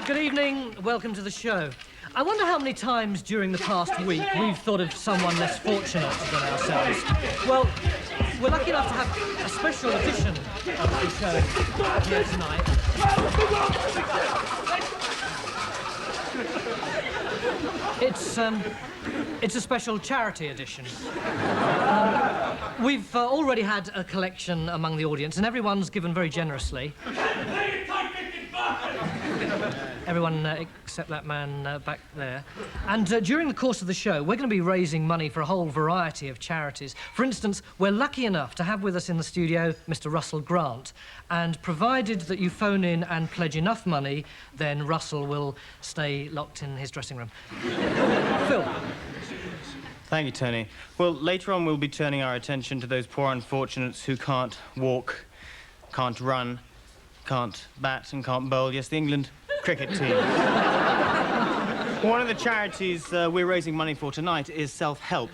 Good evening, welcome to the show. I wonder how many times during the past week we've thought of someone less fortunate than ourselves. Well, we're lucky enough to have a special edition of the show here tonight. It's a special charity edition. We've already had a collection among the audience, and everyone's given very generously. Everyone except that man back there. And during the course of the show, we're going to be raising money for a whole variety of charities. For instance, we're lucky enough to have with us in the studio Mr. Russell Grant. And provided that you phone in and pledge enough money, then Russell will stay locked in his dressing room. Phil. Thank you, Tony. Well, later on we'll be turning our attention to those poor unfortunates who can't walk, can't run, can't bat and can't bowl. Yes, the England cricket team. One of the charities we're raising money for tonight is self-help.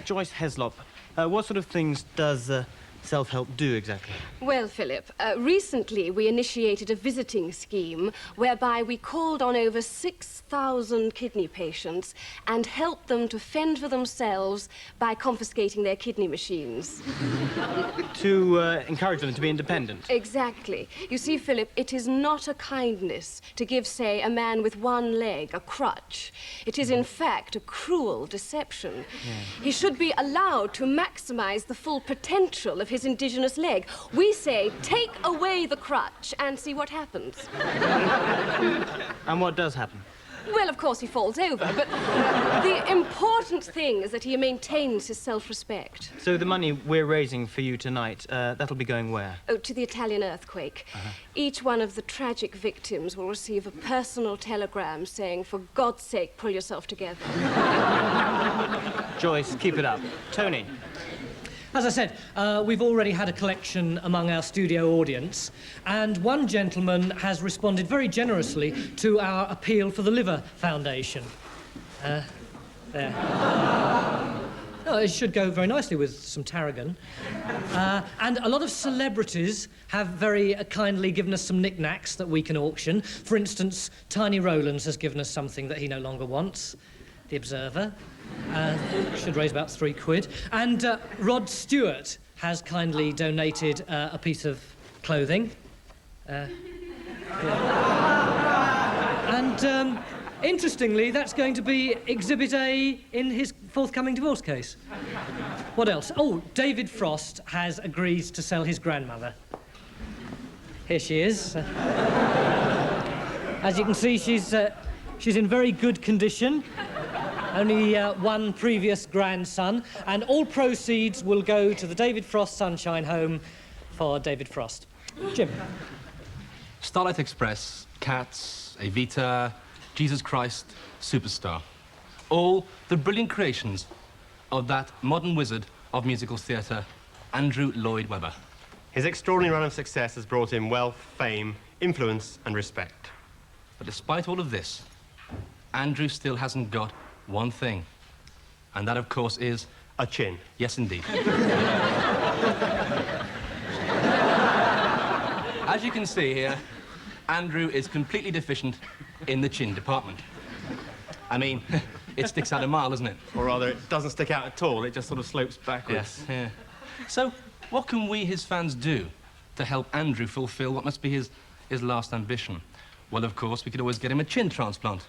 Joyce Heslop, what sort of things does self-help do exactly? Well, Philip, recently we initiated a visiting scheme whereby we called on over 6,000 kidney patients and helped them to fend for themselves by confiscating their kidney machines. To encourage them to be independent? Exactly. You see, Philip, it is not a kindness to give, say, a man with one leg a crutch. It is, in fact, a cruel deception. Yeah. He should be allowed to maximize the full potential of his indigenous leg. We say, take away the crutch and see what happens. And what does happen? Well, of course, he falls over, but the important thing is that he maintains his self-respect. So the money we're raising for you tonight, that'll be going where? Oh, to the Italian earthquake. Each one of the tragic victims will receive a personal telegram saying, for God's sake, pull yourself together. Joyce, keep it up. Tony. As I said, we've already had a collection among our studio audience, and one gentleman has responded very generously to our appeal for the Liver Foundation. There. Oh, it should go very nicely with some tarragon. And a lot of celebrities have very kindly given us some knickknacks that we can auction. For instance, Tiny Rowlands has given us something that he no longer wants. The Observer. Should raise about £3. And Rod Stewart has kindly donated a piece of clothing. Yeah. And interestingly, that's going to be Exhibit A in his forthcoming divorce case. What else? Oh, David Frost has agreed to sell his grandmother. Here she is. As you can see, she's in very good condition. Only one previous grandson, and all proceeds will go to the David Frost Sunshine Home for David Frost. Jim. Starlight Express, Cats, Evita, Jesus Christ, Superstar. All the brilliant creations of that modern wizard of musical theatre, Andrew Lloyd Webber. His extraordinary run of success has brought him wealth, fame, influence and respect. But despite all of this, Andrew still hasn't got one thing, and that, of course, is... a chin. Yes, indeed. As you can see here, Andrew is completely deficient in the chin department. I mean, it sticks out a mile, doesn't it? Or rather, it doesn't stick out at all, it just sort of slopes backwards. Yes, yeah. So, what can we, his fans, do to help Andrew fulfill what must be his last ambition? Well, of course, we could always get him a chin transplant.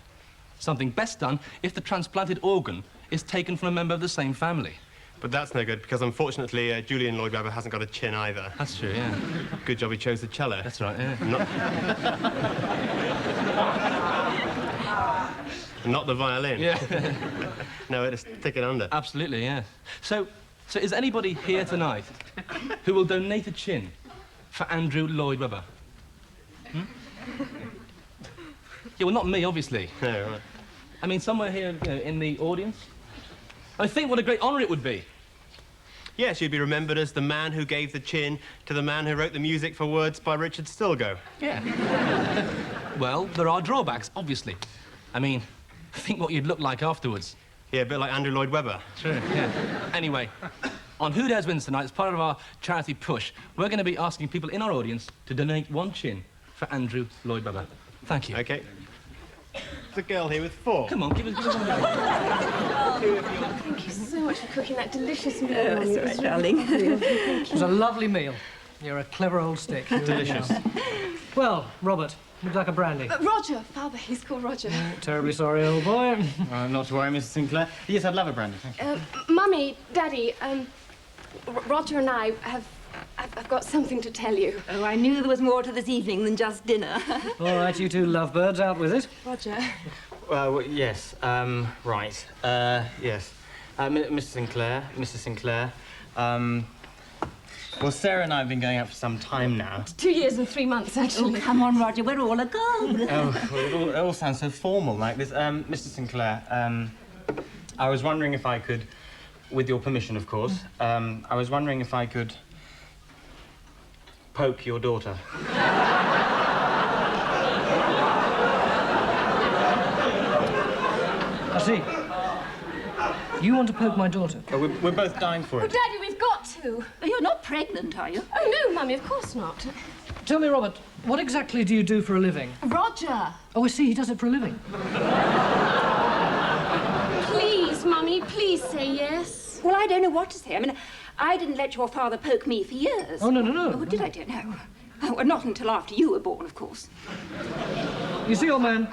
Something best done if the transplanted organ is taken from a member of the same family. But that's no good, because unfortunately, Julian Lloyd Webber hasn't got a chin either. That's true, yeah. Good job he chose the cello. That's right, yeah. Not the violin. Yeah. No, it'll stick it under. Absolutely, yeah. So is anybody here tonight who will donate a chin for Andrew Lloyd Webber? Hmm? Yeah, well, not me, obviously. No, right. I mean, somewhere here, you know, in the audience. I think what a great honour it would be. Yes, you'd be remembered as the man who gave the chin to the man who wrote the music for Words by Richard Stilgoe. Yeah. Well, there are drawbacks, obviously. I mean, think what you'd look like afterwards. Yeah, a bit like Andrew Lloyd Webber. True, yeah. Anyway, on Who Dares Wins tonight, as part of our charity push, we're going to be asking people in our audience to donate one chin for Andrew Lloyd Webber. Thank you. OK. The girl here with 4. Come on, give us one. Thank you so much for cooking that delicious meal. Oh, Mummy. that's all right, darling. It was a lovely meal. You're a clever old stick. You really Delicious. are. Well, Robert, would you like a brandy? Roger, Father, he's called Roger. Terribly sorry, old boy. Not to worry, Mrs. Sinclair. Yes, I'd love a brandy, thank you. Mummy, Daddy, Roger and I've got something to tell you. Oh, I knew there was more to this evening than just dinner. All right, you two lovebirds, out with it. Roger. Yes, right. Yes. Mrs. Sinclair, well, Sarah and I have been going out for some time now. 2 years and 3 months, Oh, actually. come on, Roger, we're all agog. Oh, well, it all sounds so formal like this. Mr. Sinclair, I was wondering if I could, with your permission, of course, I was wondering if I could poke your daughter. I see. You want to poke my daughter? We're both dying for Oh, it. Daddy, we've got to. You're not pregnant, are you? Oh, no, Mummy, of course not. Tell me, Robert, what exactly do you do for a living? Roger. Oh, I see, he does it for a living. Please, Mummy, please say yes. Well, I don't know what to say. I mean, I didn't let your father poke me for years. Oh, no. Oh, did I? Don't know. Oh, well, not until after you were born, of course. You see, old man,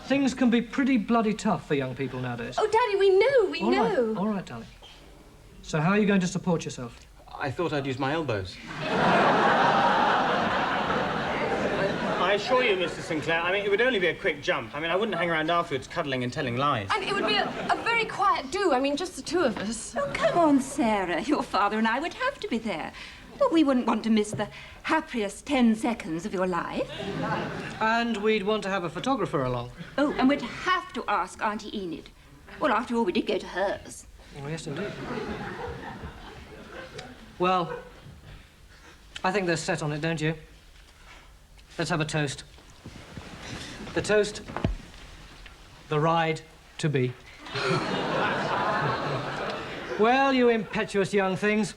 things can be pretty bloody tough for young people nowadays. Oh, Daddy, we know. All right, darling. So how are you going to support yourself? I thought I'd use my elbows. I assure you, Mr. Sinclair, I mean, it would only be a quick jump. I mean, I wouldn't hang around afterwards cuddling and telling lies. And it would be a very quiet do. I mean, just the two of us. Oh, come on, Sarah. Your father and I would have to be there. Well, we wouldn't want to miss the happiest 10 seconds of your life. And we'd want to have a photographer along. Oh, and we'd have to ask Auntie Enid. Well, after all, we did go to hers. Oh, yes, indeed. Well, I think they're set on it, don't you? Let's have a toast. The toast, the ride to be. Well, you impetuous young things.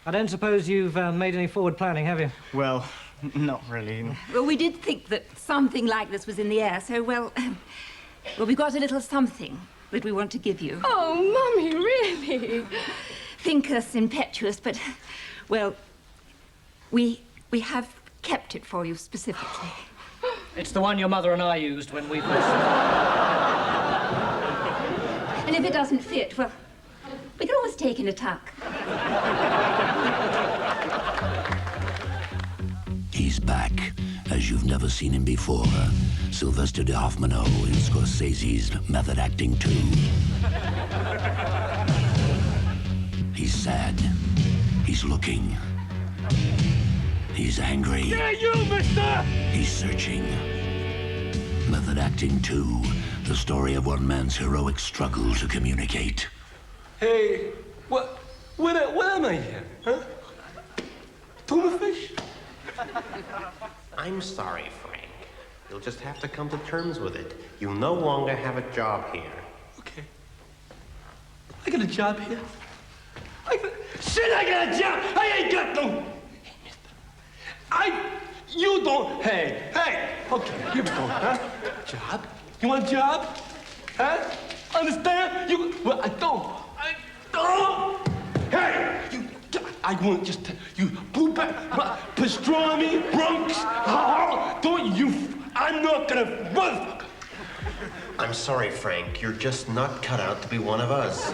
I don't suppose you've made any forward planning, have you? Well, not really. Well, we did think that something like this was in the air, so, well, we've got a little something that we want to give you. Oh, Mummy, really? Think us impetuous, but, well, we have kept it for you specifically. It's the one your mother and I used when we first... And if it doesn't fit, well, we can always take in a tuck. He's back, as you've never seen him before. Sylvester D'Hoffmano in Scorsese's Method Acting 2. He's sad. He's looking. He's angry. Yeah, you, mister! He's searching. Method Acting 2, the story of one man's heroic struggle to communicate. Hey, where am I here, huh? Tuna fish? I'm sorry, Frank. You'll just have to come to terms with it. You no longer have a job here. Okay. I got a job here. I got a job! I ain't got no... Hey, mister. You don't... Hey! Okay, here we go, huh? Job? You want a job? Huh? Understand? Well, I don't. Hey! I want just to... You... Pastrami, Bronx... Don't you... I'm not gonna... Motherfucker! I'm sorry, Frank. You're just not cut out to be one of us.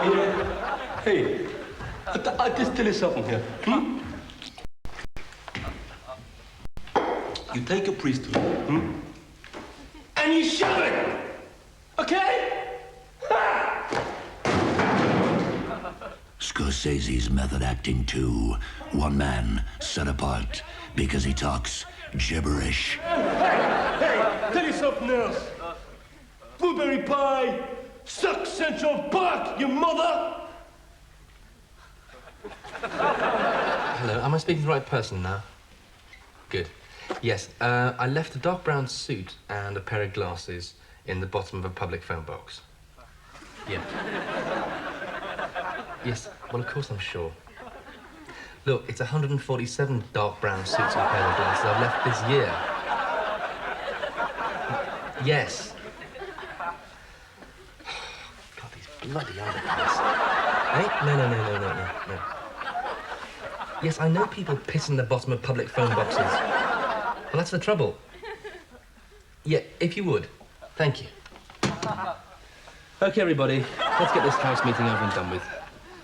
Yeah. Hey, I'll just tell you something here. You take a priesthood, and you shove it, okay? Scorsese's Method Acting 2, one man set apart because he talks gibberish. Hey, tell you something else. Blueberry pie, suck Central Park, you mother! Hello, am I speaking to the right person now? Good. Yes, I left a dark brown suit and a pair of glasses in the bottom of a public phone box. Yeah. Yes, well, of course I'm sure. Look, it's 147 dark brown suits and a pair of glasses I've left this year. Yes. God, these bloody underpants. Eh? No. Yes, I know people piss in the bottom of public phone boxes. Well, that's the trouble. Yeah, if you would. Thank you. OK, everybody, let's get this house meeting over and done with.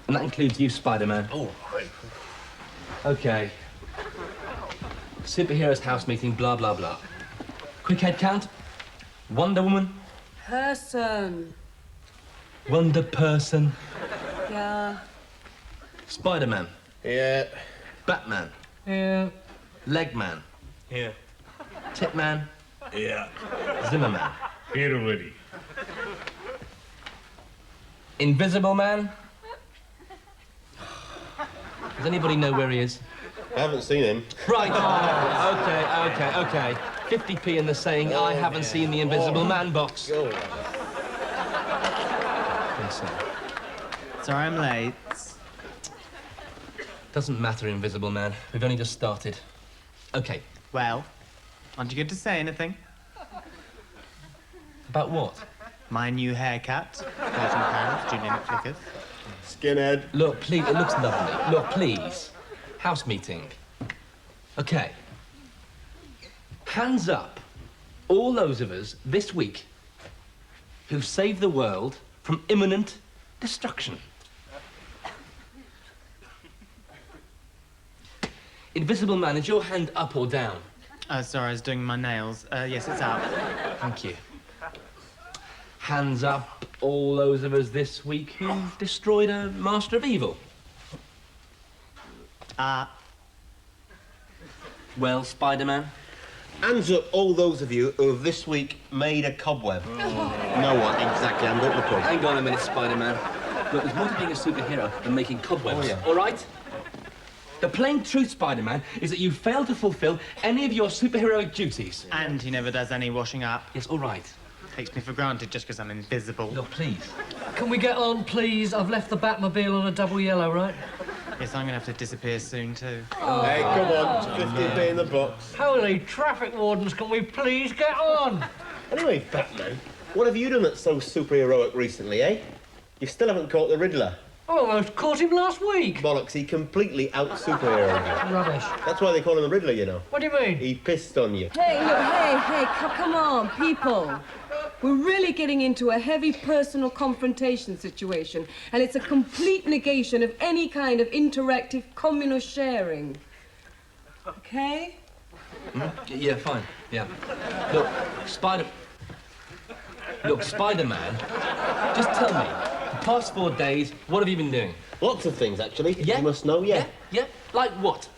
And that includes you, Spider-Man. Oh, right. OK. Superheroes house meeting, blah, blah, blah. Quick head count. Wonder Woman. Person. Wonder Person. Yeah. Spider-Man. Yeah. Batman. Yeah. Legman. Here. Titman. Yeah. Zimmerman. Here already. Invisible Man. Does anybody know where he is? I haven't seen him. Right. OK. 50p in the saying, I haven't seen the Invisible Man box. Sorry I'm late. Doesn't matter, Invisible Man. We've only just started. OK. Well, aren't you going to say anything? About what? My new haircut, £13, Junior Flickers. Skinhead. Look, please, it looks lovely. Look, please. House meeting. OK. Hands up, all those of us this week who've saved the world from imminent destruction. Invisible Man, is your hand up or down? Sorry, I was doing my nails. Yes, it's out. Thank you. Hands up, all those of us this week who've destroyed a master of evil. Well, Spider-Man? Hands up, all those of you who have this week made a cobweb. No one, exactly. I'm going to the pub. Hang on a minute, Spider-Man. Look, there's more to being a superhero than making cobwebs. Oh, yeah. All right? The plain truth, Spider-Man, is that you failed to fulfill any of your superheroic duties. And he never does any washing up. Yes, all right. Takes me for granted just because I'm invisible. Look, please. Can we get on, please? I've left the Batmobile on a double yellow, right? Yes, I'm going to have to disappear soon, too. Hey, come on. 50p in the box. Holy traffic wardens, can we please get on? Anyway, Batman, what have you done that's so superheroic recently, eh? You still haven't caught the Riddler. I almost caught him last week. Bollocks, he completely out-superheroed you. Rubbish. That's why they call him the Riddler, you know. What do you mean? He pissed on you. Hey, look, hey, come on, people. We're really getting into a heavy personal confrontation situation, and it's a complete negation of any kind of interactive communal sharing. Okay? Yeah, fine. Yeah. Look, Spider-Man, just tell me, the past 4 days, what have you been doing? Lots of things, actually. Yeah? You must know, yeah. Yeah? Like what?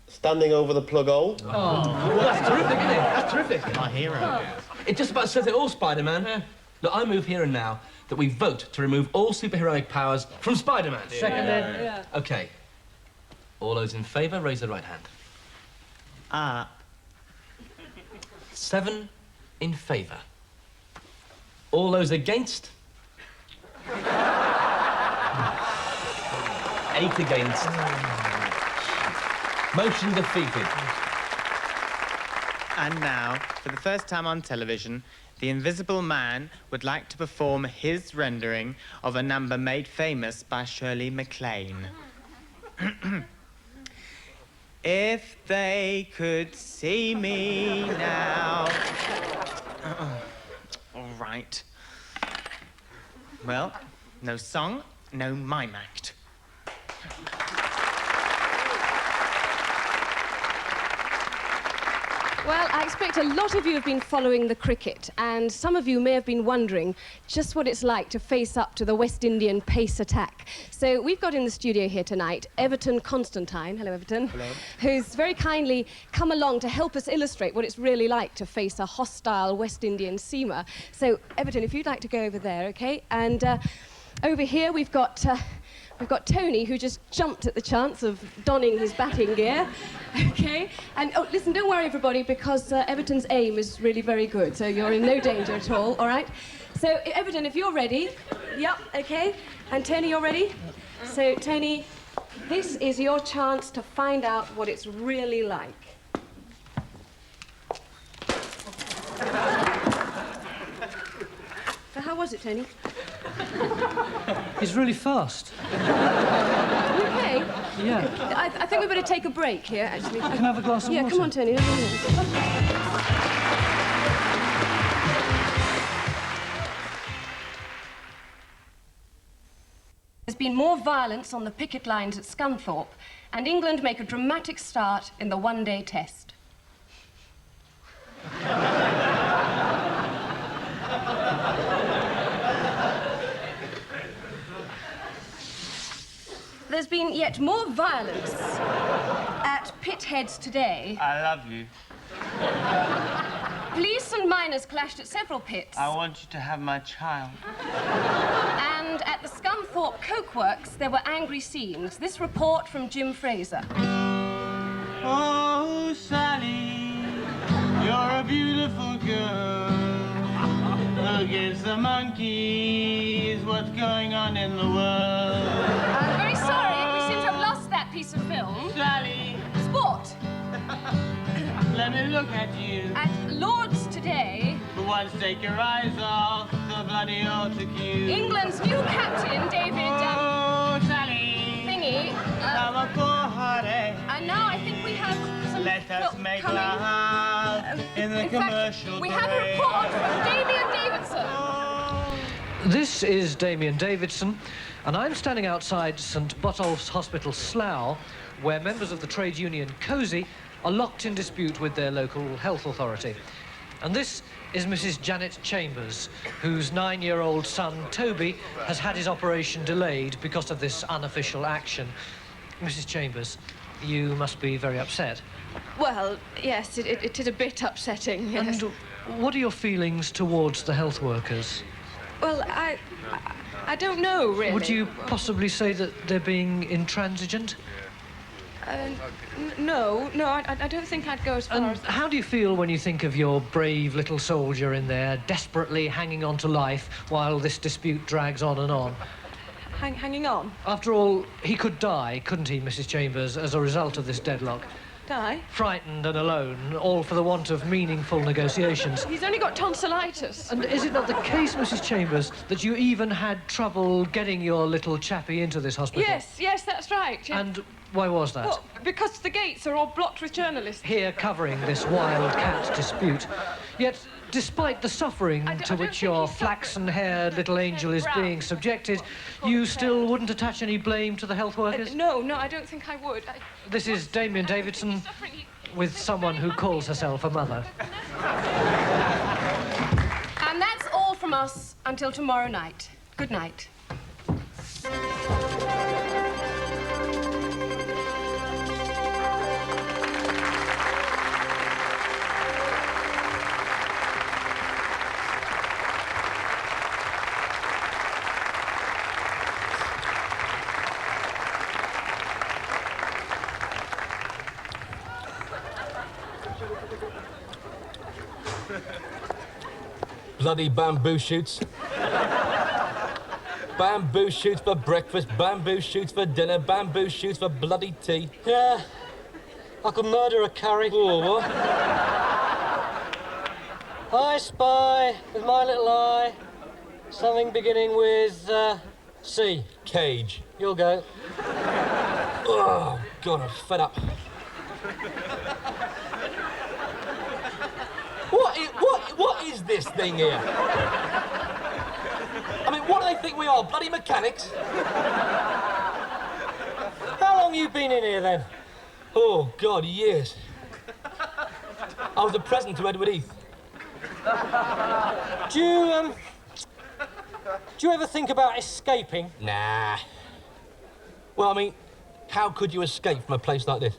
Standing over the plug hole. Well, that's terrific, isn't it? That's terrific. My hero. It just about says it all, Spider-Man. Look, I move here and now that we vote to remove all superheroic powers from Spider-Man. Seconded. Yeah. OK. All those in favour, raise their right hand. 7 in favour. All those against? 8 against. Motion defeated. And now, for the first time on television, the Invisible Man would like to perform his rendering of a number made famous by Shirley MacLaine. If they could see me now. All right. Well, no song, no mime act. Well, I expect a lot of you have been following the cricket, and some of you may have been wondering just what it's like to face up to the West Indian pace attack. So we've got in the studio here tonight Everton Constantine, hello Everton, hello, who's very kindly come along to help us illustrate what it's really like to face a hostile West Indian seamer. So Everton, if you'd like to go over there, okay? And over here we've got Tony, who just jumped at the chance of donning his batting gear. Okay? And, oh, listen, don't worry, everybody, because Everton's aim is really very good, so you're in no danger at all, all right? So, Everton, if you're ready. Yep, okay. And Tony, you're ready? So, Tony, this is your chance to find out what it's really like. So how was it, Tony? He's really fast. Okay. Yeah. I think we better take a break here, actually. Can I have a glass of Yeah, water? come on, Tony. There's been more violence on the picket lines at Scunthorpe, and England make a dramatic start in the one-day test. There's been yet more violence at Pitheads today. I love you. Police and miners clashed at several pits. I want you to have my child. And at the Scunthorpe Coke Works, there were angry scenes. This report from Jim Fraser. Oh, Sally, you're a beautiful girl. Against the monkeys, what's going on in the world? I'm very sorry, we seem to have lost that piece of film. Sally, Sport. let me look at you. At Lord's today, For once, take your eyes off the bloody autocue. England's new captain, David Oh, Sally, Thingy. I'm a poor heartache. And now I think we have some Let us film make coming. love in the In fact, commercial we have a break. report from Damien Davidson. This is Damien Davidson, and I'm standing outside St Botolph's Hospital, Slough, where members of the trade union COSY are locked in dispute with their local health authority. And this is Mrs. Janet Chambers, whose 9-year-old son, Toby, has had his operation delayed because of this unofficial action. Mrs. Chambers, you must be very upset. Well, yes, it is a bit upsetting, yes. And what are your feelings towards the health workers? Well, I don't know, really. Would you possibly say that they're being intransigent? No, I don't think I'd go as far And as... how do you feel when you think of your brave little soldier in there, desperately hanging on to life while this dispute drags on and on? Hanging on? After all, he could die, couldn't he, Mrs. Chambers, as a result of this deadlock? Die? Frightened and alone, all for the want of meaningful negotiations. He's only got tonsillitis. And is it not the case, Mrs. Chambers, that you even had trouble getting your little chappie into this hospital? Yes, that's right. Yes. And why was that? Well, because the gates are all blocked with journalists. Here covering this wild cat dispute. Yet, despite the suffering to which your flaxen-haired little angel is being subjected, you still wouldn't attach any blame to the health workers? No, I don't think I would. This is Damien Davidson with someone who calls herself a mother. And that's all from us until tomorrow night. Good night. Bloody bamboo shoots. Bamboo shoots for breakfast, bamboo shoots for dinner, bamboo shoots for bloody tea. Yeah, I could murder a curry. Oh, what? I spy, with my little eye, something beginning with C. Cage. You'll go. Oh, God, I'm fed up. What is this thing here? I mean, what do they think we are, bloody mechanics? How long you been in here, then? Oh, God, years. I was a present to Edward Heath. Do you ever think about escaping? Nah. Well, I mean, how could you escape from a place like this?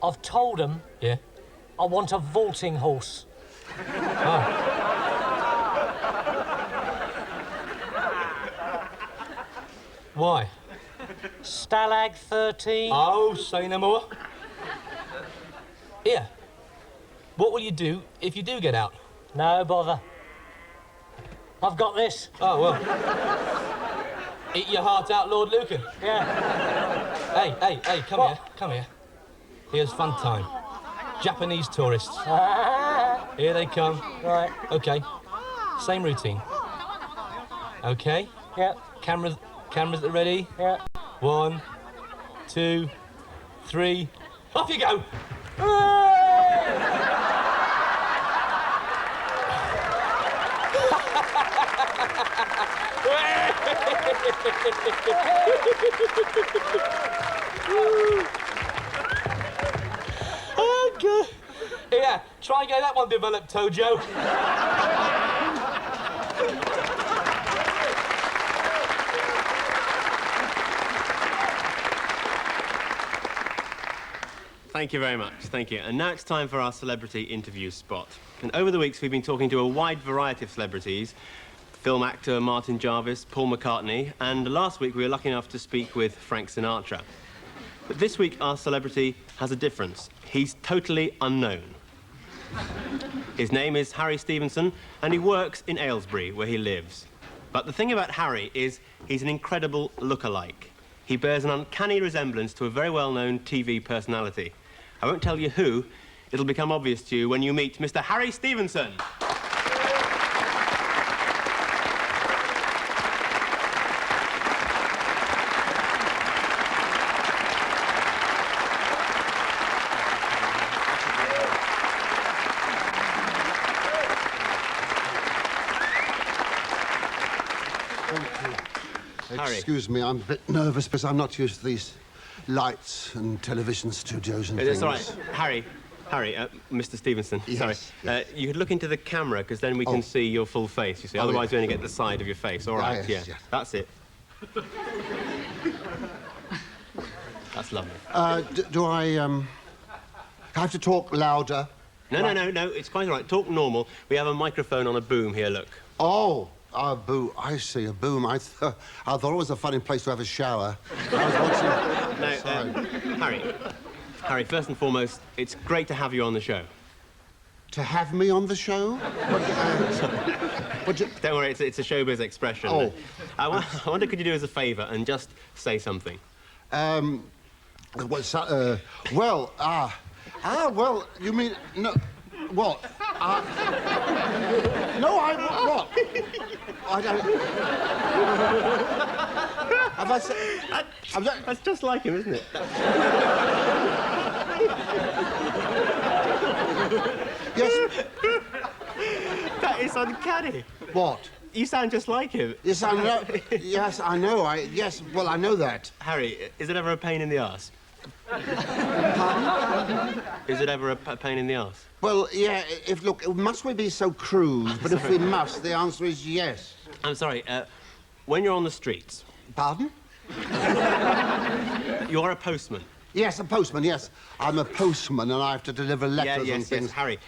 I've told them Yeah? I want a vaulting horse. Oh. Why? Stalag 13. Oh, say no more. Here. What will you do if you do get out? No bother. I've got this. Oh, well. Eat your heart out, Lord Lucan. Yeah. Hey, come What? here, come here. Here's fun time. Japanese tourists. Here they come. Right. Okay. Same routine. Okay. Yeah. Cameras are ready. Yeah. 1, 2, 3. Off you go! Oh, God. Yeah, try and get that one developed, Tojo. Thank you very much, thank you. And now it's time for our celebrity interview spot. And over the weeks, we've been talking to a wide variety of celebrities. Film actor Martin Jarvis, Paul McCartney, and last week we were lucky enough to speak with Frank Sinatra. But this week, our celebrity has a difference. He's totally unknown. His name is Harry Stevenson, and he works in Aylesbury, where he lives. But the thing about Harry is he's an incredible look-alike. He bears an uncanny resemblance to a very well-known TV personality. I won't tell you who. It'll become obvious to you when you meet Mr. Harry Stevenson. Excuse me, I'm a bit nervous because I'm not used to these lights and television studios and things. It's all right. Harry, Mr. Stevenson, yes, sorry. Yes. You could look into the camera, because then we can see your full face, you see. Otherwise, we only get the side of your face. All right, yes, yes. That's it. That's lovely. Do I have to talk louder? No, it's quite all right. Talk normal. We have a microphone on a boom here, look. Oh. A boom. I see, a boom. I thought it was a funny place to have a shower. I was watching... Harry, first and foremost, it's great to have you on the show. To have me on the show? Don't worry, it's a showbiz expression. Oh. I wonder, could you do us a favour and just say something? Well, you mean... No, what? No, what? I don't... Have I said... That's just like him, isn't it? Yes. That is uncanny. What? You sound just like him. Yes, I know. Yes, I know. Yes, well, I know that. Harry, is it ever a pain in the arse? Is it ever a pain in the arse? Well, yeah, must we be so crude? But if we must, the answer is yes. I'm sorry, when you're on the streets... Pardon? You are a postman. Yes, a postman, yes. I'm a postman and I have to deliver letters and things. Yes, Harry.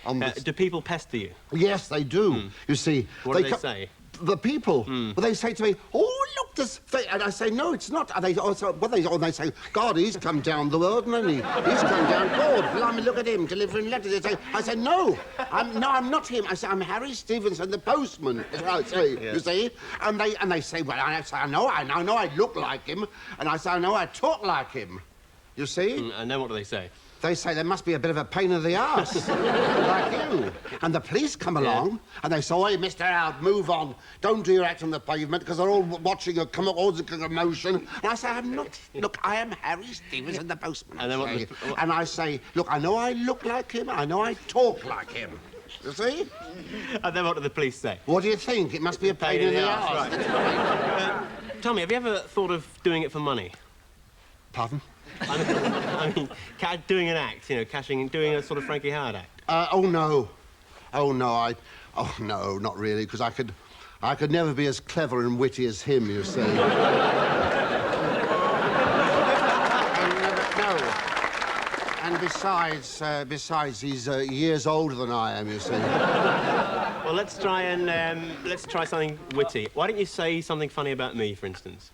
Do people pester you? Yes, they do. You see... What do they say? The people. Well, they say to me, oh, look, this thing. And I say, no, it's not. And they say, God, he's come down the road, hasn't he? He's come down, God, blimey, look at him, delivering letters. I say, no, I'm not him. I say, I'm Harry Stevenson, the postman. I say, you see? And they say, well, I say, I know I look like him. And I say, I know I talk like him. You see? And then what do they say? They say there must be a bit of a pain in the arse, like you. And the police come along, and they say, hey, Mr. Howard, move on. Don't do your act on the pavement, because they're all watching a commotion. And I say, I'm not. Look, I am Harry Stevenson, the postman. And then And I say, look, I know I look like him, I know I talk like him. You see? And then what do the police say? What do you think? It must be a pain in the arse. Right. Tell me, have you ever thought of doing it for money? Pardon? I mean, doing an act, you know, doing a sort of Frankie Howard act. Oh, no, not really, because I could never be as clever and witty as him, you see. No. And besides, he's years older than I am, you see. Well, let's try something witty. Why don't you say something funny about me, for instance?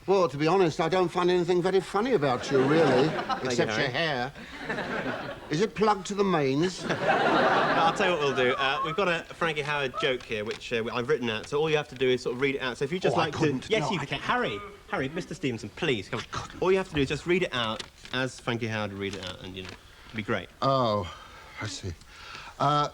Well, to be honest, I don't find anything very funny about you, really, except your hair. Is it plugged to the mains? I'll tell you what we'll do. We've got a Frankie Howard joke here, which I've written out, so all you have to do is sort of read it out. So if you just I couldn't. Yes, no, you can. Harry, Mr. Stevenson, please, come on. All you have to do is just read it out as Frankie Howard would read it out, and, you know... It'd be great. Oh, I see.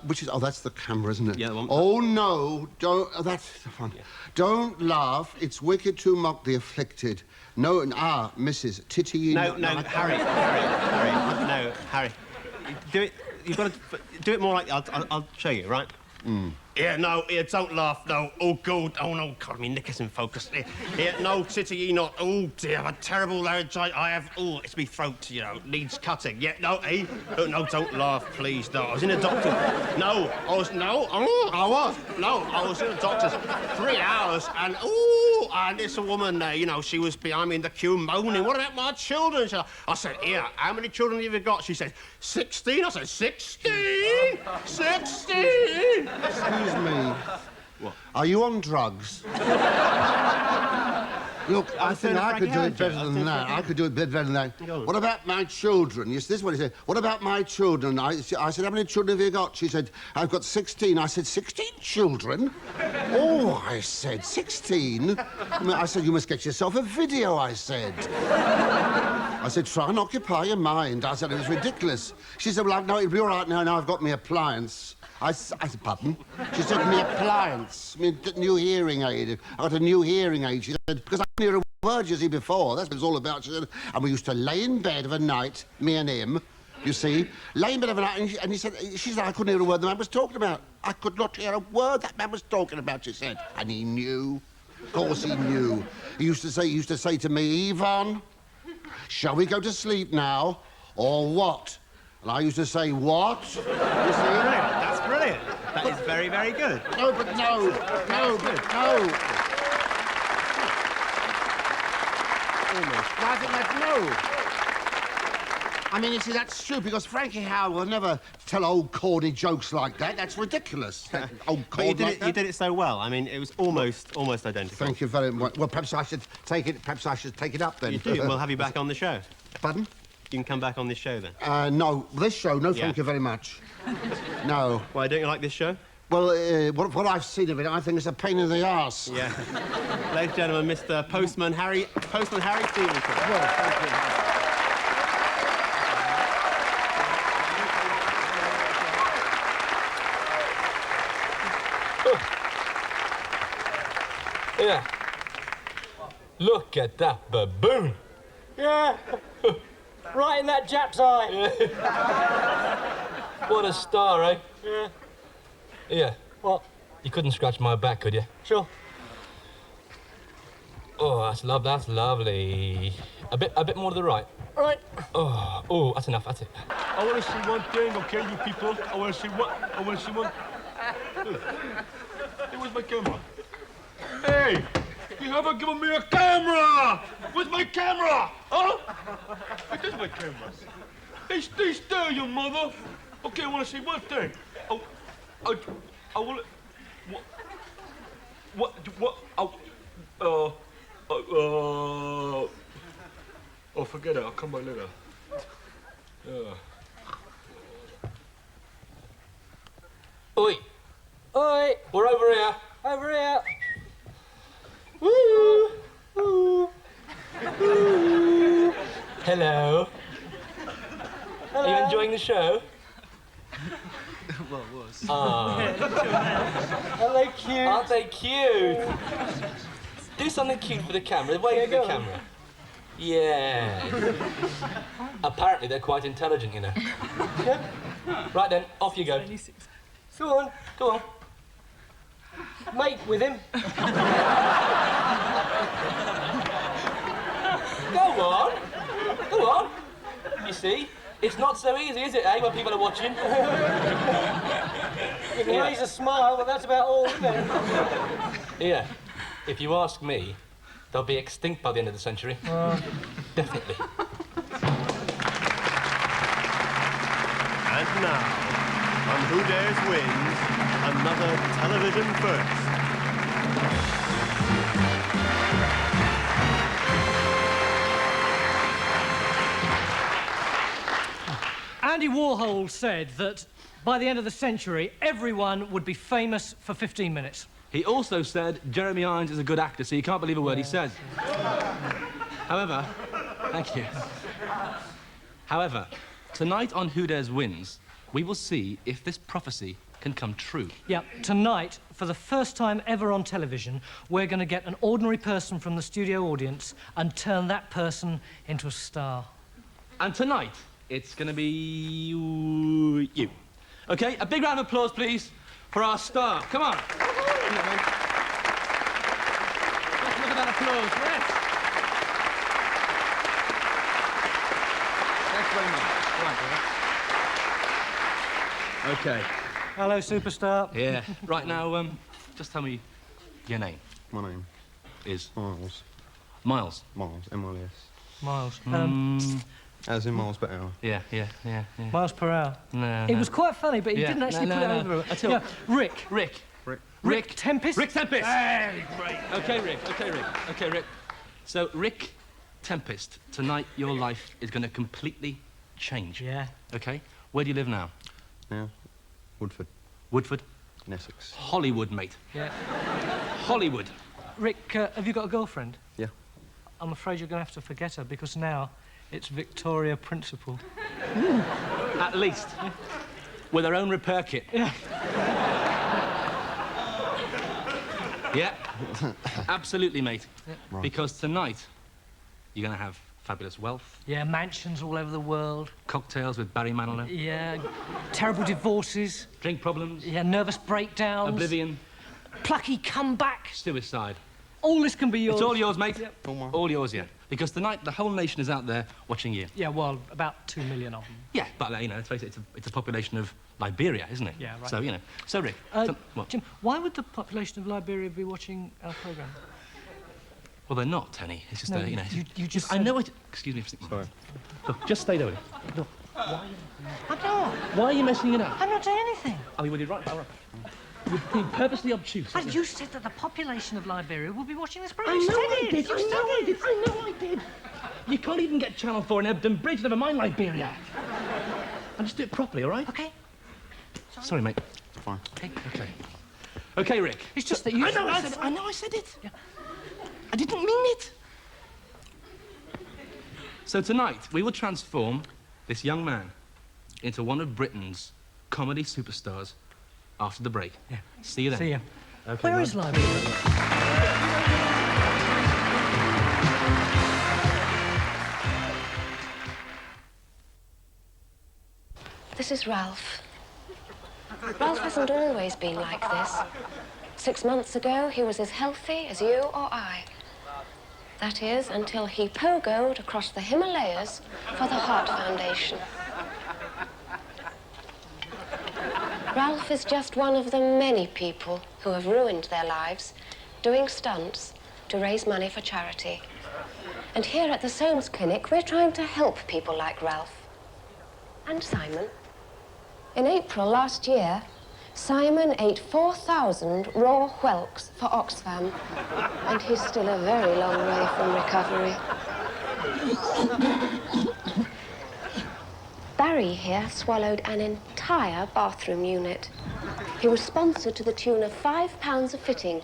Which is... Oh, that's the camera, isn't it? Yeah, the one... Oh, no, don't... Oh, that's fun. Yeah. Don't laugh. It's wicked to mock the afflicted. No, Mrs. Titty... No, Harry. No, Harry. Do it... You've got to... Do it more like... I'll show you, right? Mm. Yeah, no, here, don't laugh, no. Oh, good. Oh, no, God, me knickers in focus. Here, no, Titty, ye not. Oh, dear, I've a terrible laryngitis. I have... Oh, it's me throat, you know, needs cutting. Yeah, no, eh? Oh, no, don't laugh, please, no. I was in a doctor... No, I was... No, I was in a doctor's 3 hours, and... Oh, and this woman, you know, she was behind me in the queue moaning, what about my children? I said, here, how many children have you got? She said, 16. I said, 16? 16? Excuse me. What? Are you on drugs? Look, I think I could do it better than that. I could do it better than that. What about my children? Yes, this is what he said. What about my children? I said, how many children have you got? She said, I've got 16. I said, 16 children? Oh, I said, 16? I said, you must get yourself a video, I said. I said, try and occupy your mind. I said, it was ridiculous. She said, well, no, it'll be all right now. Now I've got my appliance. I said, pardon? She said, me appliance, me new hearing aid. I got a new hearing aid. She said, because I couldn't hear a word, you see, before. That's what it's all about. She said, and we used to lay in bed of a night, me and him, you see, lay in bed of a night, and he said, she said, I couldn't hear a word the man was talking about. I could not hear a word that man was talking about, she said. And he knew. Of course he knew. He used to say to me, Yvonne, shall we go to sleep now, or what? And I used to say, what? You see? That's brilliant. That is very, very good. No, but no. Almost. Why didn't that no? I mean, you see, that's stupid, because Frankie Howell will never tell old corny jokes like that. That's ridiculous. Old corny But you did it so well. I mean, it was almost identical. Thank you very much. Well, perhaps I should take it. Perhaps I should take it up then. You do. We'll have you back on the show. Pardon? You can come back on this show then. No, this show. No, thank you very much. No. Why don't you like this show? Well, what I've seen of it, I think it's a pain in the arse. Yeah. Ladies and gentlemen, Mr. Postman Harry Stevenson. Well, thank you. Yeah. Look at that baboon. Yeah. Right in that Jap's eye. What a star, eh? Yeah. Yeah. What? You couldn't scratch my back, could you? Sure. Oh, that's lovely. A bit more to the right. Right. Oh, that's enough. That's it. I want to see one thing, okay, you people? I want to see one. Hey, where's my camera? Hey, you haven't given me a camera! Where's my camera? Huh? Hey, there's my camera. Hey, stay still, you mother. Okay, I want to see one thing. I want to... Oh, forget it. I'll come back later. Yeah. Oi. Oi. We're over here. Over here. Woo. Woo. Woo. Hello. Hello. Are you enjoying the show? Well, it was. Aren't they cute? Aren't they cute? Do something cute for the camera. Wave for the camera. Yeah. Apparently they're quite intelligent, you know. Right then, off you go. Go on. Go on. Mate with him. Go on. Go on. You see, it's not so easy, is it, eh, when people are watching? You can raise a smile, but that's about all, isn't it? Yeah. If you ask me, they'll be extinct by the end of the century. Definitely. And now, on Who Dares Wins, another television first. Andy Warhol said that by the end of the century, everyone would be famous for 15 minutes. He also said Jeremy Irons is a good actor, so you can't believe a word he says. However, thank you. However, Tonight on Who Dares Wins, we will see if this prophecy can come true. Yeah, tonight, for the first time ever on television, we're going to get an ordinary person from the studio audience and turn that person into a star. And tonight, it's going to be you. OK, a big round of applause, please, for our star. Come on. Come on, man. Let's look at that applause. Yes. Thanks very much. Right, OK. Hello, superstar. Yeah. Right, now, just tell me your name. My name Is? Miles. Miles? Miles, M-I-L-S. Miles. As in miles per hour. Yeah. Miles per hour. No, It was quite funny, but he didn't actually put it over. I tell you, Rick. Rick Tempest. Rick Tempest. Hey, great. Okay, Rick. So, Rick Tempest, tonight your life is going to completely change. Yeah. Okay? Where do you live now? Now, Woodford. Woodford? In Essex. Hollywood, mate. Yeah. Hollywood. Rick, have you got a girlfriend? Yeah. I'm afraid you're going to have to forget her because now it's Victoria Principal. At least. With her own repair kit. Yeah. Yeah. Absolutely, mate. Yeah. Right. Because tonight, you're going to have fabulous wealth. Yeah, mansions all over the world. Cocktails with Barry Manilow. Yeah, terrible divorces. Drink problems. Yeah, nervous breakdowns. Oblivion. Plucky comeback. Suicide. All this can be yours. It's all yours, mate. Yep. All yours, yeah. Because tonight, the whole nation is out there watching you. Yeah, well, about 2 million of them. Yeah, but, you know, let's face it, it's a population of Liberia, isn't it? Yeah, right. So, you know. So, Rick, what? Jim, why would the population of Liberia be watching our programme? Well, they're not, Tenny. It's just, No, you know... you just I said- know it... Excuse me for a second. Sorry. Look, just stay there. Look, I'm not. why are you messing it up? I'm not doing anything. I mean, when you're right, you're being purposely obtuse. And you said that the population of Liberia will be watching this I programme. know I did. You can't even get Channel 4 in Ebden Bridge, never mind Liberia. And just do it properly, all right? Okay. Sorry, mate. Fine. Okay, Rick. It's just that you... I know I said it. Yeah. I didn't mean it. So tonight, we will transform this young man into one of Britain's comedy superstars after the break. Yeah. See you then. See you. Okay, Where bye. is Liberia? This is Ralph. Ralph hasn't always been like this. 6 months ago, he was as healthy as you or I. That is, until he pogoed across the Himalayas for the Heart Foundation. Ralph is just one of the many people who have ruined their lives doing stunts to raise money for charity. And here at the Soames Clinic, we're trying to help people like Ralph. And Simon. In April last year, Simon ate 4,000 raw whelks for Oxfam, and he's still a very long way from recovery. Barry here swallowed an entire bathroom unit. He was sponsored to the tune of £5 a fitting,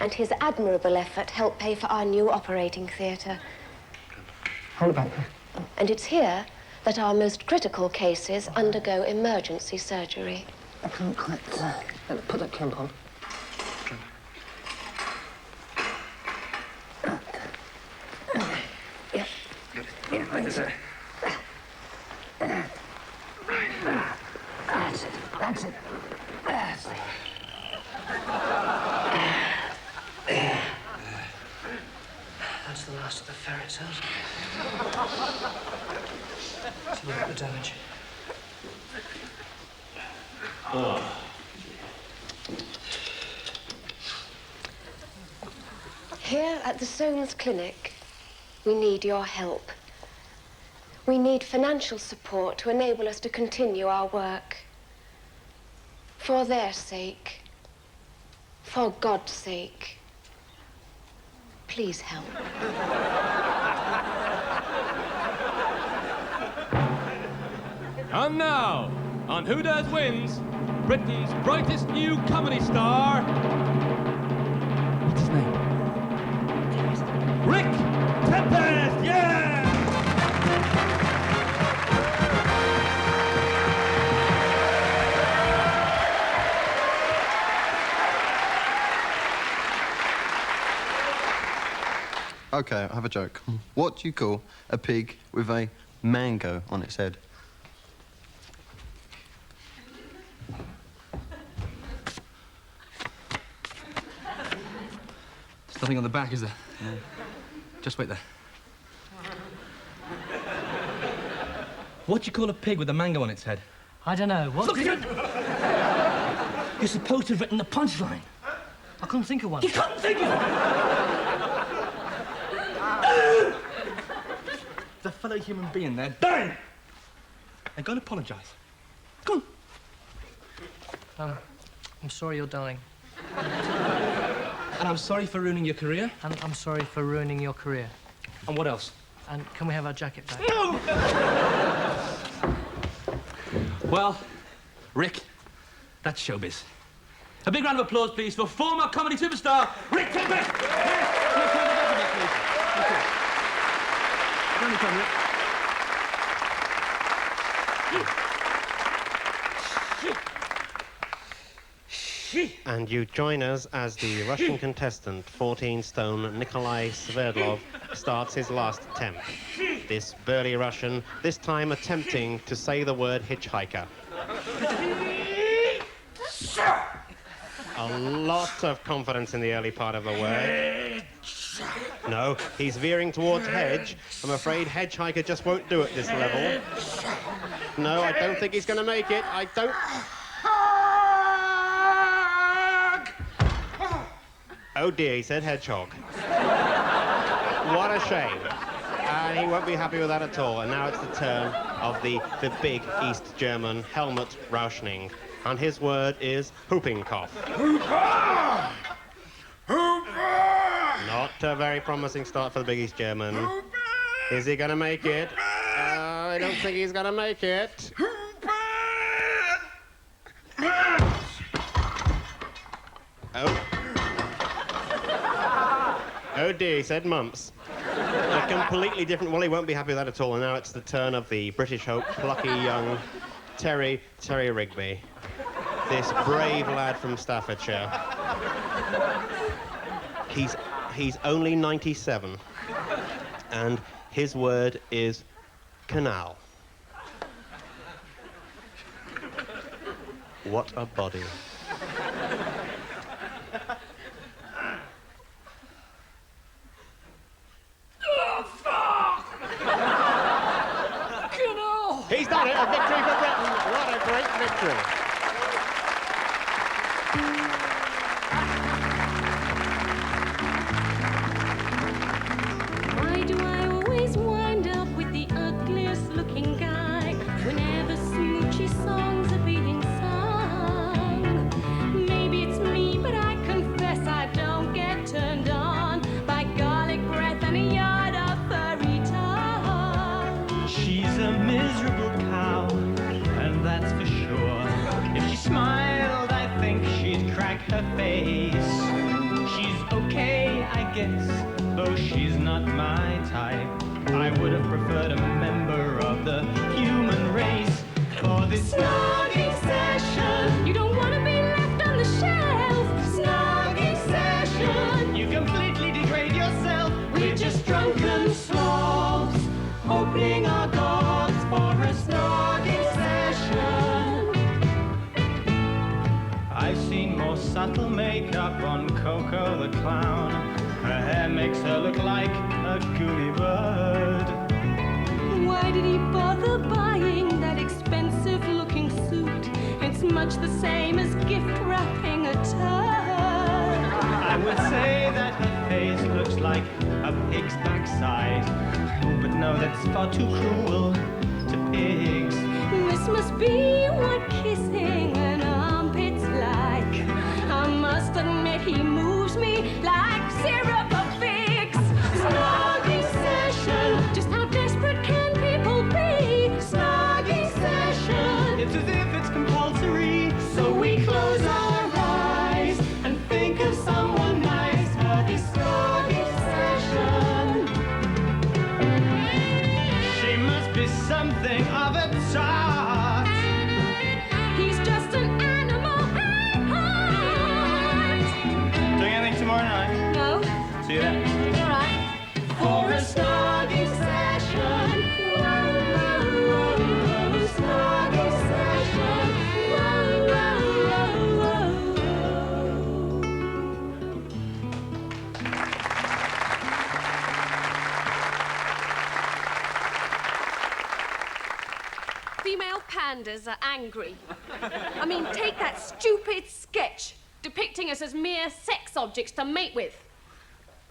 and his admirable effort helped pay for our new operating theatre. Hold it back. And it's here that our most critical cases undergo emergency surgery. I can't quite put that clamp on. Yeah. Yeah, like this. That's it. That's it. That's it. That's the last of the ferret cells. Let's look at the damage. Here at the Soames Clinic, we need your help. We need financial support to enable us to continue our work. For their sake, for God's sake, please help. And now, on Who Dares Wins, Britain's brightest new comedy star... What's his name? Rick Tempest! Yeah! OK, I have a joke. What do you call a pig with a mango on its head? There's nothing on the back, is there? No. Just wait there. What do you call a pig with a mango on its head? I don't know. What? Look at it! You're supposed to have written the punchline. I couldn't think of one. You couldn't think of it! There's a fellow human being there dying. And go and apologise. Go on. I'm sorry you're dying. And I'm sorry for ruining your career. And I'm sorry for ruining your career. And what else? And can we have our jacket back? No! Well, Rick, that's showbiz. A big round of applause, please, for former comedy superstar, Rick Tempest! And you join us as the Russian contestant, 14-stone Nikolai Sverdlov, starts his last attempt. This burly Russian, this time attempting to say the word hitchhiker. A lot of confidence in the early part of the word. No, he's veering towards hedge. I'm afraid hedgehiker just won't do at this level. No, I don't think he's going to make it. I don't... Oh dear, he said hedgehog. What a shame. And he won't be happy with that at all. And now it's the turn of the big East German Helmut Rauschning. And his word is whooping cough. Hooper! Hooper! Not a very promising start for the big East German. Is he going to make it? I don't think he's going to make it. Oh. Oh dear, he said mumps. A completely different... Well, he won't be happy with that at all. And now it's the turn of the British hope, plucky young Terry Rigby. This brave lad from Staffordshire. He's only 97. And his word is canal. What a body. He's done it! A victory for Britain! What a great victory! Why do I always wind up with the ugliest looking guy whenever smoochy songs are being sung? Maybe it's me, but I confess I don't get turned on by garlic breath and a yard of furry tongue. She's a miserable cow, and that's for sure. If she smiled, I think she'd crack her face. She's okay, I guess, though she's not my type. I would have preferred a member of the human race for this Snogging session. You don't want to be left on the shelf. Snogging session. You completely degrade yourself. We're just drunken slobs, opening our gods for a snogging session. I've seen more subtle makeup on Coco the Clown. Her hair makes her look like a goony bird. Why did he bother buying that expensive-looking suit? It's much the same as gift wrapping a turd. I would say that her face looks like a pig's backside. Oh, but no, that's far too cruel to pigs. This must be what kissing an armpit's like. I must admit he moves me like syrup of figs. Snogging session. Just how desperate can people be? Snogging session. It's as if it's compulsory. So we close our eyes and think of someone nice for this snogging session. She must be something of a tart. He's just an animal at heart. Doing anything tomorrow night? No. See you then. All right. pandas are angry. I mean, take that stupid sketch depicting us as mere sex objects to mate with.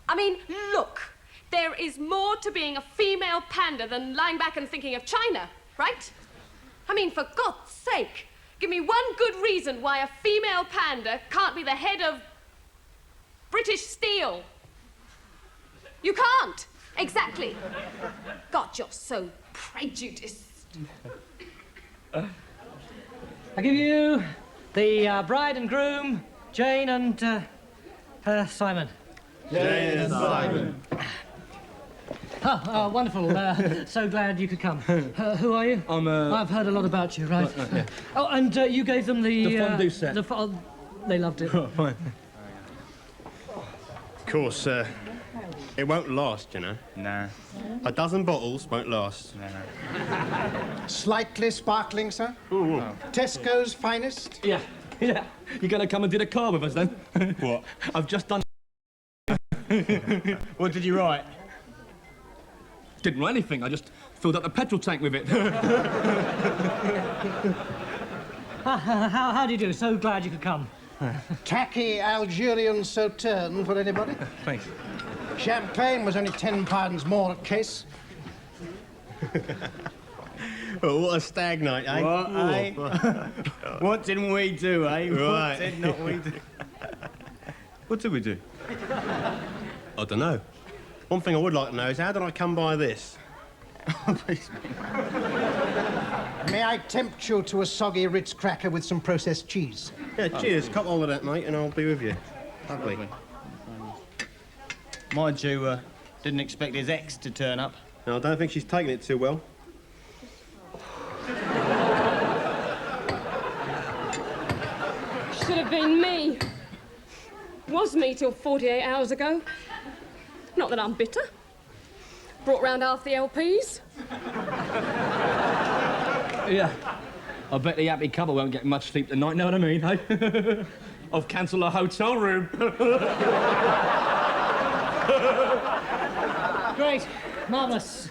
I mean, look, there is more to being a female panda than lying back and thinking of China, right? I mean, for God's sake, give me one good reason why a female panda can't be the head of British Steel. You can't. Exactly. God, you're so prejudiced. I give you the bride and groom, Jane and Simon. Jane and Simon. Oh, wonderful. So glad you could come. Who are you? I've heard a lot about you, right? Yeah. Oh, and you gave them the fondue set. They loved it. Oh, fine. Of course, it won't last, you know. Nah. A dozen bottles won't last. Nah. Slightly sparkling, sir? Ooh. Tesco's finest? Yeah. Yeah. You're going to come and do the car with us, then? What? I've just done... What did you write? Didn't write anything. I just filled up the petrol tank with it. How do you do? So glad you could come. Tacky Algerian sauterne for anybody? Thanks. Champagne was only £10 more a case. Oh, what a stag night, eh? What, eh? What didn't we do, eh? Right. What did not we do? What did we do? I don't know. One thing I would like to know is how did I come by this? May I tempt you to a soggy Ritz cracker with some processed cheese? Yeah, cheers. Cut all of that, mate, and I'll be with you. Lovely. Mind you, didn't expect his ex to turn up. No, I don't think she's taking it too well. Should have been me. Was me till 48 hours ago. Not that I'm bitter. Brought round half the LPs. Yeah. I bet the happy couple won't get much sleep tonight, know what I mean, eh? I've cancelled a hotel room. Great. Marvellous.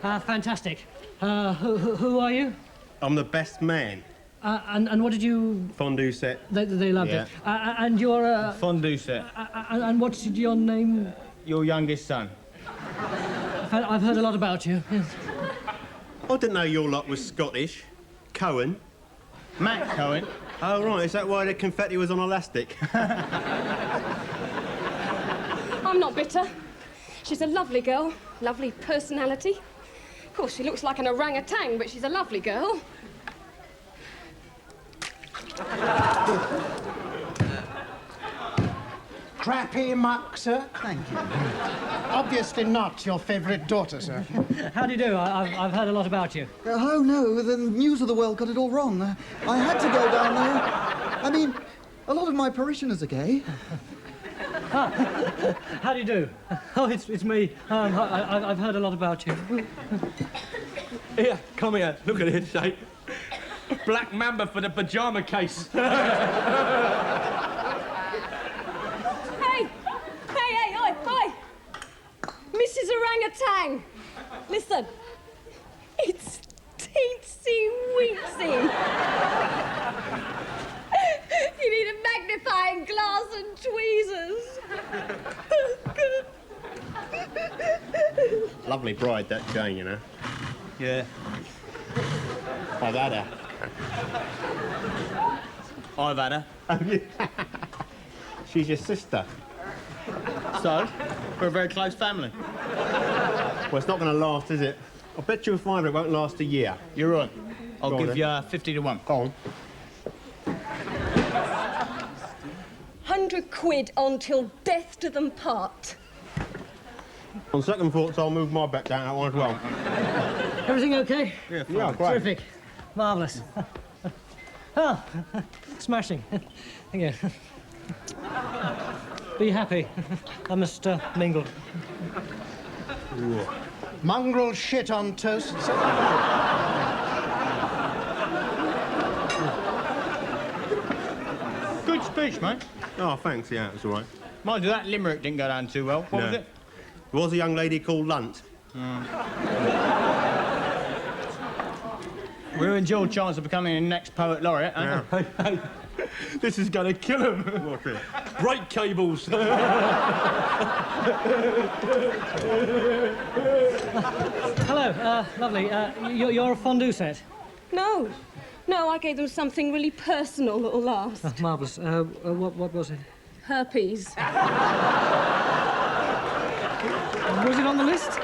Fantastic. Who are you? I'm the best man. And what did you... Fondue set. They loved it. And you're Fondue set. And what's your name? Your youngest son. I've heard a lot about you. Yes. I didn't know your lot was Scottish. Cohen. Matt Cohen. Oh, right. Is that why the confetti was on elastic? I'm not bitter. She's a lovely girl. Lovely personality. Of course, she looks like an orangutan, but she's a lovely girl. Crappy muck, sir? Thank you. Obviously not your favourite daughter, sir. How do you do? I've heard a lot about you. Oh, no, the News of the World got it all wrong. I had to go down there. I mean, a lot of my parishioners are gay. How do you do? Oh, it's me. I've heard a lot about you. Here, come here. Look at it, Shay. Black Mamba for the pyjama case. Hey, oi. Mrs. Orangutan. Listen. It's teensy weensy. You need a magnifying glass and tweezers. Lovely bride, that Jane, you know. Yeah. I've had her. I've had her. She's your sister. So, we're a very close family. Well, it's not going to last, is it? I bet you a fiver it won't last a year. You're right. I'll Go on, give then. you 50 to 1. Go on. 100 quid until death to them part. On second thoughts, I'll move my bet down that one as well. Everything okay? Yeah, great. Terrific. Marvellous. Oh, smashing. Thank you. Be happy. I must mingle. Mongrel shit on toast, sir. Good speech, mate. Oh, thanks, yeah, it was all right. Mind you, that limerick didn't go down too well. What was it? There was a young lady called Lunt. Ruined your chance of becoming the next poet laureate, huh? Hey, hey, this is gonna kill him. Break cables. Hello, lovely. You're a fondue set? No. No, I gave them something really personal that'll last. Oh, marvellous. What was it? Herpes. Was it on the list?